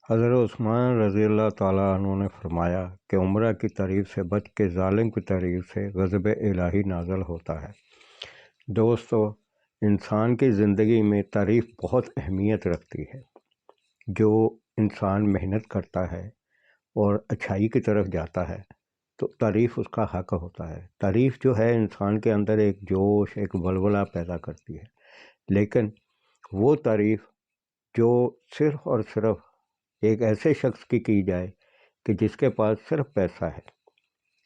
حضرت عثمان رضی اللہ تعالیٰ عنہ نے فرمایا کہ عمرہ کی تعریف سے بچ کے ظالم کی تعریف سے غضب الہی نازل ہوتا ہے۔ دوستو، انسان کی زندگی میں تعریف بہت اہمیت رکھتی ہے۔ جو انسان محنت کرتا ہے اور اچھائی کی طرف جاتا ہے تو تعریف اس کا حق ہوتا ہے۔ تعریف جو ہے انسان کے اندر ایک جوش، ایک ولولہ پیدا کرتی ہے، لیکن وہ تعریف جو صرف اور صرف ایک ایسے شخص کی جائے کہ جس کے پاس صرف پیسہ ہے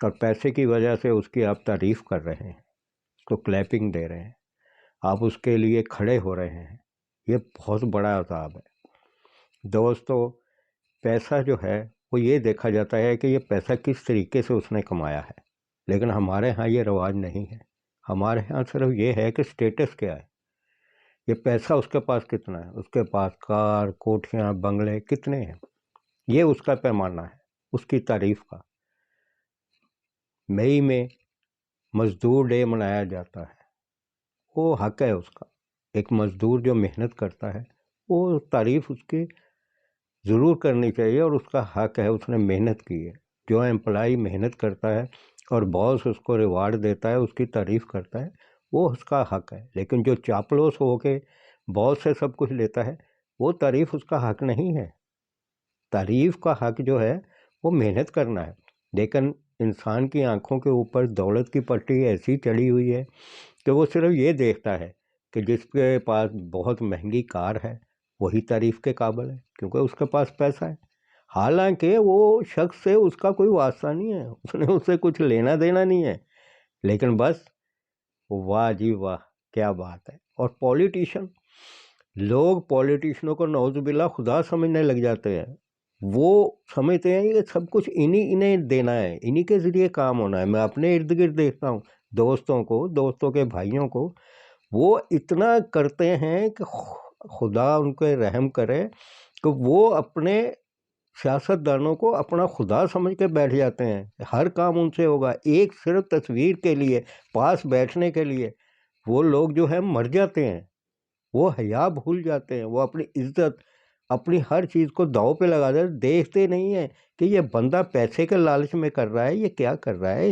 اور پیسے کی وجہ سے اس کی آپ تعریف کر رہے ہیں، اس کو کلیپنگ دے رہے ہیں، آپ اس کے لیے کھڑے ہو رہے ہیں، یہ بہت بڑا عذاب ہے۔ دوستو، پیسہ جو ہے وہ یہ دیکھا جاتا ہے کہ یہ پیسہ کس طریقے سے اس نے کمایا ہے، لیکن ہمارے ہاں یہ رواج نہیں ہے۔ ہمارے ہاں صرف یہ ہے کہ سٹیٹس کیا ہے، یہ پیسہ اس کے پاس کتنا ہے، اس کے پاس کار، کوٹھیاں، بنگلے کتنے ہیں، یہ اس کا پیمانہ ہے اس کی تعریف کا۔ مئی میں مزدور ڈے منایا جاتا ہے، وہ حق ہے اس کا۔ ایک مزدور جو محنت کرتا ہے وہ تعریف اس کی ضرور کرنی چاہیے، اور اس کا حق ہے، اس نے محنت کی ہے۔ جو امپلائی محنت کرتا ہے اور باس اس کو ریوارڈ دیتا ہے، اس کی تعریف کرتا ہے، وہ اس کا حق ہے۔ لیکن جو چاپلوس ہو کے باس سے سب کچھ لیتا ہے، وہ تعریف اس کا حق نہیں ہے۔ تعریف کا حق جو ہے وہ محنت کرنا ہے۔ لیکن انسان کی آنکھوں کے اوپر دولت کی پٹی ایسی چڑھی ہوئی ہے کہ وہ صرف یہ دیکھتا ہے کہ جس کے پاس بہت مہنگی کار ہے وہی تعریف کے قابل ہے، کیونکہ اس کے پاس پیسہ ہے، حالانکہ وہ شخص سے اس کا کوئی واسطہ نہیں ہے، اس نے اس سے کچھ لینا دینا نہیں ہے، لیکن بس واہ جی واہ کیا بات ہے۔ اور پولیٹیشن، لوگ پولیٹیشنوں کو نعوذ باللہ خدا سمجھنے لگ جاتے ہیں۔ وہ سمجھتے ہیں کہ سب کچھ انہیں دینا ہے، انہی کے ذریعے کام ہونا ہے۔ میں اپنے ارد گرد دیکھتا ہوں دوستوں کے بھائیوں کو، وہ اتنا کرتے ہیں کہ خدا ان کو رحم کرے کہ وہ اپنے سیاست دانوں کو اپنا خدا سمجھ کے بیٹھ جاتے ہیں، ہر کام ان سے ہوگا۔ ایک صرف تصویر کے لیے، پاس بیٹھنے کے لیے وہ لوگ جو ہے مر جاتے ہیں، وہ حیا بھول جاتے ہیں، وہ اپنی عزت، اپنی ہر چیز کو داؤ پہ لگا دیکھتے نہیں ہیں کہ یہ بندہ پیسے کے لالچ میں کر رہا ہے، یہ کیا کر رہا ہے،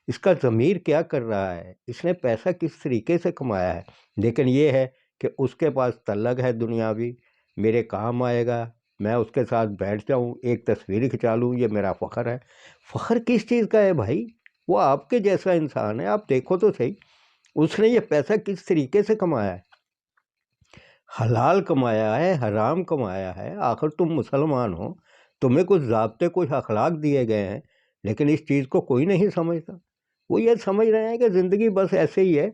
اس کا ضمیر کیا کر رہا ہے، اس نے پیسہ کس طریقے سے کمایا ہے۔ لیکن یہ ہے کہ اس کے پاس تلگ ہے دنیاوی، میرے کام آئے گا، میں اس کے ساتھ بیٹھ جاؤں، ایک تصویر کھنچا لوں، یہ میرا فخر ہے۔ فخر کس چیز کا ہے بھائی؟ وہ آپ کے جیسا انسان ہے، آپ دیکھو تو صحیح، اس نے یہ پیسہ کس طریقے سے کمایا ہے، حلال کمایا ہے، حرام کمایا ہے۔ آخر تم مسلمان ہو، تمہیں کچھ ضابطے، کچھ اخلاق دیے گئے ہیں، لیکن اس چیز کو کوئی نہیں سمجھتا۔ وہ یہ سمجھ رہے ہیں کہ زندگی بس ایسے ہی ہے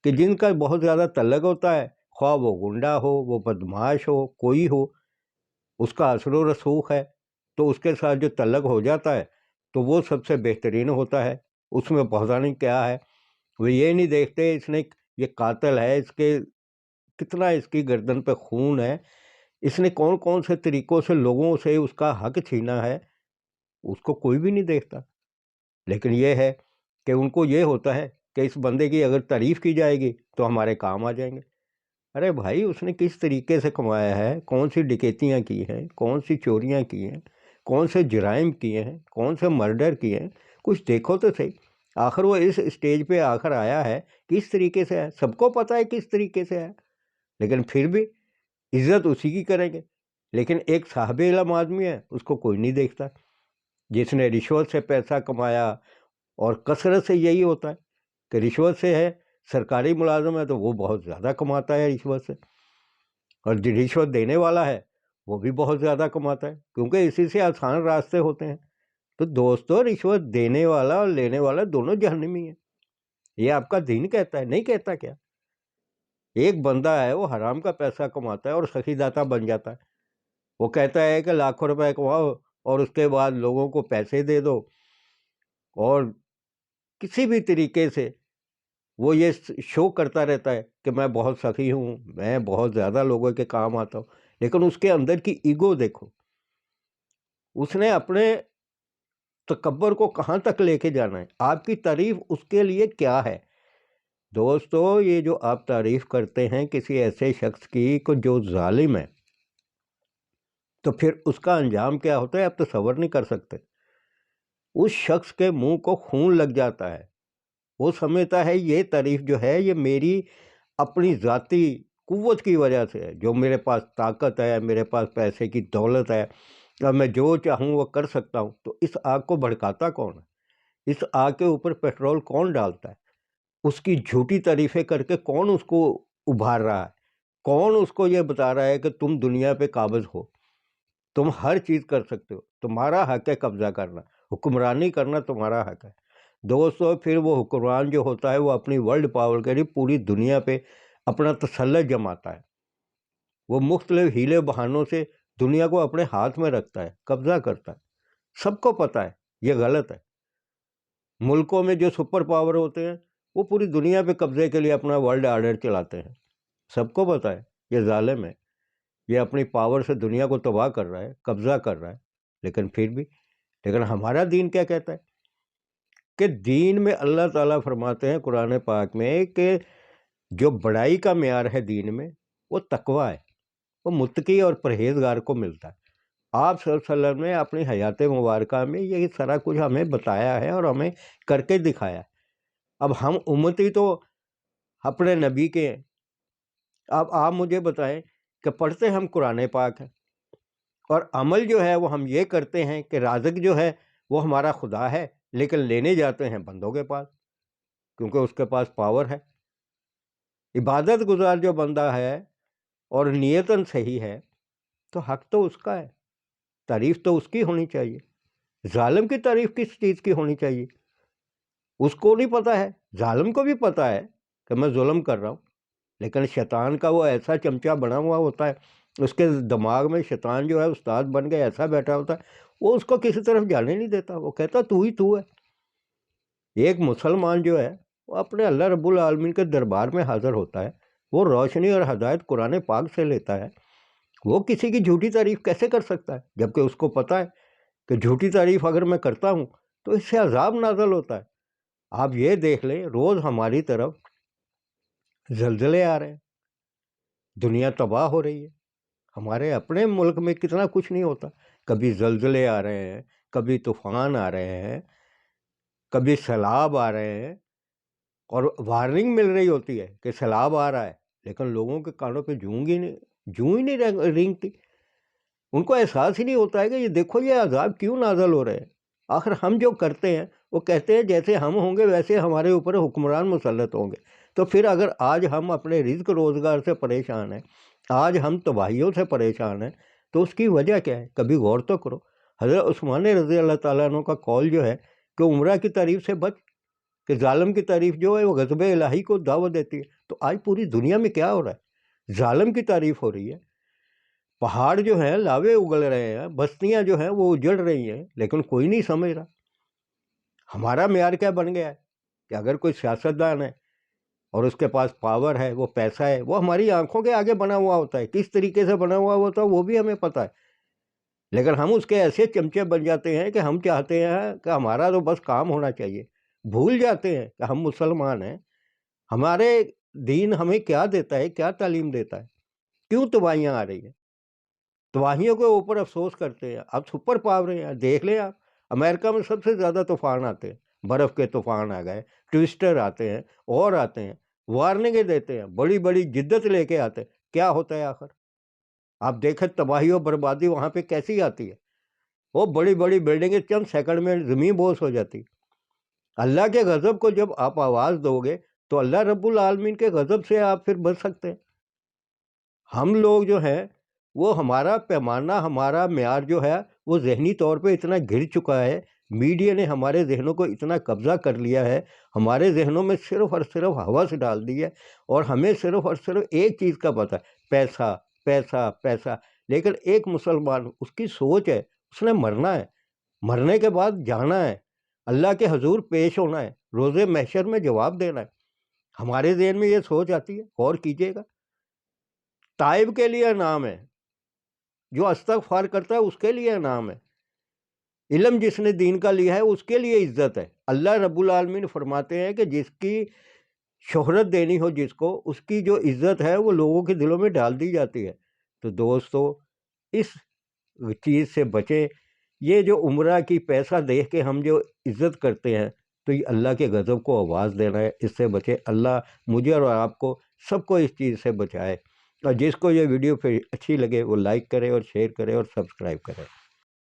کہ جن کا بہت زیادہ تعلق ہوتا ہے، خواہ وہ گنڈا ہو، وہ بدماش ہو، کوئی ہو، اس کا اثر و رسوخ ہے تو اس کے ساتھ جو تعلق ہو جاتا ہے تو وہ سب سے بہترین ہوتا ہے۔ اس میں پتا نہیں کیا ہے، وہ یہ نہیں دیکھتے اس نے، یہ قاتل ہے، اس کے کتنا اس کی گردن پہ خون ہے، اس نے کون کون سے طریقوں سے لوگوں سے اس کا حق چھینا ہے، اس کو کوئی بھی نہیں دیکھتا۔ لیکن یہ ہے کہ ان کو یہ ہوتا ہے کہ اس بندے کی اگر تعریف کی جائے گی تو ہمارے کام آ جائیں گے۔ ارے بھائی، اس نے کس طریقے سے کمایا ہے، کون سی ڈکیتیاں کی ہیں، کون سی چوریاں کی ہیں، کون سے جرائم کیے ہیں، کون سے مرڈر کیے ہیں، کچھ دیکھو تو صحیح۔ آخر وہ اس اسٹیج پہ آخر آیا ہے کس طریقے سے ہے، سب کو پتہ ہے کس طریقے سے ہے، لیکن پھر بھی عزت اسی کی کریں گے۔ لیکن ایک صاحب علم آدمی ہے، اس کو کوئی نہیں دیکھتا، جس نے رشوت سے پیسہ کمایا، اور کثرت سے یہی ہوتا ہے کہ رشوت سے ہے، سرکاری ملازم ہے تو وہ بہت زیادہ کماتا ہے رشوت سے، اور جو رشوت دینے والا ہے وہ بھی بہت زیادہ کماتا ہے، کیونکہ اسی سے آسان راستے ہوتے ہیں۔ تو دوستو، رشوت دینے والا اور لینے والا دونوں جہنمی ہیں، یہ آپ کا دین کہتا ہے، نہیں کہتا کیا؟ ایک بندہ ہے وہ حرام کا پیسہ کماتا ہے اور سخی داتا بن جاتا ہے، وہ کہتا ہے کہ لاکھوں روپے کماؤ اور اس کے بعد لوگوں کو پیسے دے دو، اور کسی بھی طریقے سے وہ یہ شو کرتا رہتا ہے کہ میں بہت سخی ہوں، میں بہت زیادہ لوگوں کے کام آتا ہوں۔ لیکن اس کے اندر کی ایگو دیکھو، اس نے اپنے تکبر کو کہاں تک لے کے جانا ہے، آپ کی تعریف اس کے لیے کیا ہے؟ دوستو، یہ جو آپ تعریف کرتے ہیں کسی ایسے شخص کی جو ظالم ہے، تو پھر اس کا انجام کیا ہوتا ہے آپ تصور نہیں کر سکتے۔ اس شخص کے منہ کو خون لگ جاتا ہے، وہ سمجھتا ہے یہ تعریف جو ہے یہ میری اپنی ذاتی قوت کی وجہ سے ہے، جو میرے پاس طاقت ہے، میرے پاس پیسے کی دولت ہے اور میں جو چاہوں وہ کر سکتا ہوں۔ تو اس آگ کو بھڑکاتا کون ہے؟ اس آگ کے اوپر پیٹرول کون ڈالتا ہے؟ اس کی جھوٹی تعریفیں کر کے کون اس کو ابھار رہا ہے؟ کون اس کو یہ بتا رہا ہے کہ تم دنیا پہ قابض ہو، تم ہر چیز کر سکتے ہو، تمہارا حق ہے قبضہ کرنا، حکمرانی کرنا تمہارا حق ہے۔ دوستو پھر وہ حکمران جو ہوتا ہے وہ اپنی ورلڈ پاور کے لیے پوری دنیا پہ اپنا تسلط جماتا ہے، وہ مختلف ہیلے بہانوں سے دنیا کو اپنے ہاتھ میں رکھتا ہے، قبضہ کرتا ہے۔ سب کو پتہ ہے یہ غلط ہے۔ ملکوں میں جو سپر پاور ہوتے ہیں وہ پوری دنیا پہ قبضے کے لیے اپنا ورلڈ آرڈر چلاتے ہیں، سب کو پتہ ہے یہ ظالم ہے، یہ اپنی پاور سے دنیا کو تباہ کر رہا ہے، قبضہ کر رہا ہے۔ لیکن ہمارا دین کیا کہتا ہے کہ دین میں اللہ تعالیٰ فرماتے ہیں قرآن پاک میں کہ جو بڑائی کا معیار ہے دین میں وہ تقویٰ ہے، وہ متقی اور پرہیزگار کو ملتا ہے۔ آپ صلی اللہ علیہ وسلم نے اپنی حیات مبارکہ میں یہ سارا کچھ ہمیں بتایا ہے اور ہمیں کر کے دکھایا ہے۔ اب ہم امتی تو اپنے نبی کے ہیں۔ اب آپ مجھے بتائیں کہ پڑھتے ہم قرآن پاک ہے اور عمل جو ہے وہ ہم یہ کرتے ہیں کہ رازق جو ہے وہ ہمارا خدا ہے، لیکن لینے جاتے ہیں بندوں کے پاس کیونکہ اس کے پاس پاور ہے۔ عبادت گزار جو بندہ ہے اور نیتاً صحیح ہے تو حق تو اس کا ہے، تعریف تو اس کی ہونی چاہیے۔ ظالم کی تعریف کس چیز کی ہونی چاہیے؟ اس کو نہیں پتہ ہے، ظالم کو بھی پتہ ہے کہ میں ظلم کر رہا ہوں، لیکن شیطان کا وہ ایسا چمچہ بنا ہوا ہوتا ہے، اس کے دماغ میں شیطان جو ہے استاد بن کے ایسا بیٹھا ہوتا ہے، وہ اس کو کسی طرف جانے نہیں دیتا، وہ کہتا تو ہی تو ہے۔ ایک مسلمان جو ہے وہ اپنے اللہ رب العالمین کے دربار میں حاضر ہوتا ہے، وہ روشنی اور ہدایت قرآن پاک سے لیتا ہے، وہ کسی کی جھوٹی تعریف کیسے کر سکتا ہے جبکہ اس کو پتہ ہے کہ جھوٹی تعریف اگر میں کرتا ہوں تو اس سے عذاب نازل ہوتا ہے۔ آپ یہ دیکھ لیں روز ہماری طرف زلزلے آ رہے ہیں، دنیا تباہ ہو رہی ہے، ہمارے اپنے ملک میں کتنا کچھ نہیں ہوتا، کبھی زلزلے آ رہے ہیں، کبھی طوفان آ رہے ہیں، کبھی سیلاب آ رہے ہیں، اور وارننگ مل رہی ہوتی ہے کہ سیلاب آ رہا ہے، لیکن لوگوں کے کانوں پہ جوں ہی نہیں رینگتی، ان کو احساس ہی نہیں ہوتا ہے کہ یہ دیکھو یہ عذاب کیوں نازل ہو رہے ہیں۔ آخر ہم جو کرتے ہیں وہ کہتے ہیں جیسے ہم ہوں گے ویسے ہمارے اوپر حکمران مسلط ہوں گے۔ تو پھر اگر آج ہم اپنے رزق روزگار سے پریشان ہیں، آج ہم تباہیوں سے پریشان ہیں، تو اس کی وجہ کیا ہے؟ کبھی غور تو کرو۔ حضرت عثمان رضی اللہ تعالیٰ عنہ کا قول جو ہے کہ عمرہ کی تعریف سے بچ، کہ ظالم کی تعریف جو ہے وہ غضب الہی کو دعوت دیتی ہے۔ تو آج پوری دنیا میں کیا ہو رہا ہے؟ ظالم کی تعریف ہو رہی ہے، پہاڑ جو ہیں لاوے اگل رہے ہیں، بستیاں جو ہیں وہ اجڑ رہی ہیں، لیکن کوئی نہیں سمجھ رہا۔ ہمارا معیار کیا بن گیا ہے کہ اگر کوئی سیاستدان ہے اور اس کے پاس پاور ہے، وہ پیسہ ہے، وہ ہماری آنکھوں کے آگے بنا ہوا ہوتا ہے، کس طریقے سے بنا ہوا ہوتا ہے وہ بھی ہمیں پتہ ہے، لیکن ہم اس کے ایسے چمچے بن جاتے ہیں کہ ہم چاہتے ہیں کہ ہمارا تو بس کام ہونا چاہیے، بھول جاتے ہیں کہ ہم مسلمان ہیں۔ ہمارے دین ہمیں کیا دیتا ہے، کیا تعلیم دیتا ہے؟ کیوں تباہیاں آ رہی ہیں؟ تباہیوں کے اوپر افسوس کرتے ہیں۔ اب سپر پاور ہیں، دیکھ لیں آپ، امریکہ میں سب سے زیادہ طوفان آتے ہیں، برف کے طوفان آ گئے، ٹویسٹر آتے ہیں اور آتے ہیں، وارننگیں دیتے ہیں، بڑی بڑی جدت لے کے آتے ہیں، کیا ہوتا ہے آخر؟ آپ دیکھیں تباہی و بربادی وہاں پہ کیسی آتی ہے، وہ بڑی بڑی بلڈنگیں چند سیکنڈ میں زمین بوس ہو جاتی۔ اللہ کے غضب کو جب آپ آواز دو گے تو اللہ رب العالمین کے غضب سے آپ پھر بچ سکتے ہیں۔ ہم لوگ جو ہیں وہ ہمارا پیمانہ، ہمارا معیار جو ہے وہ ذہنی طور پہ اتنا گر چکا ہے، میڈیا نے ہمارے ذہنوں کو اتنا قبضہ کر لیا ہے، ہمارے ذہنوں میں صرف اور صرف ہوس ڈال دی ہے، اور ہمیں صرف اور صرف ایک چیز کا پتہ ہے، پیسہ پیسہ پیسہ۔ لیکن ایک مسلمان، اس کی سوچ ہے اس نے مرنا ہے، مرنے کے بعد جانا ہے، اللہ کے حضور پیش ہونا ہے، روز محشر میں جواب دینا ہے۔ ہمارے ذہن میں یہ سوچ آتی ہے؟ غور کیجیے گا۔ تائب کے لیے انعام ہے، جو استغفار کرتا ہے اس کے لیے انعام ہے، علم جس نے دین کا لیا ہے اس کے لیے عزت ہے۔ اللہ رب العالمین فرماتے ہیں کہ جس کی شہرت دینی ہو جس کو، اس کی جو عزت ہے وہ لوگوں کے دلوں میں ڈال دی جاتی ہے۔ تو دوستو اس چیز سے بچیں۔ یہ جو عمرہ کی پیسہ دیکھ کے ہم جو عزت کرتے ہیں تو یہ اللہ کے غضب کو آواز دینا ہے، اس سے بچیں۔ اللہ مجھے اور آپ کو سب کو اس چیز سے بچائے، اور جس کو یہ ویڈیو پھر اچھی لگے وہ لائک کرے اور شیئر کرے اور سبسکرائب کرے۔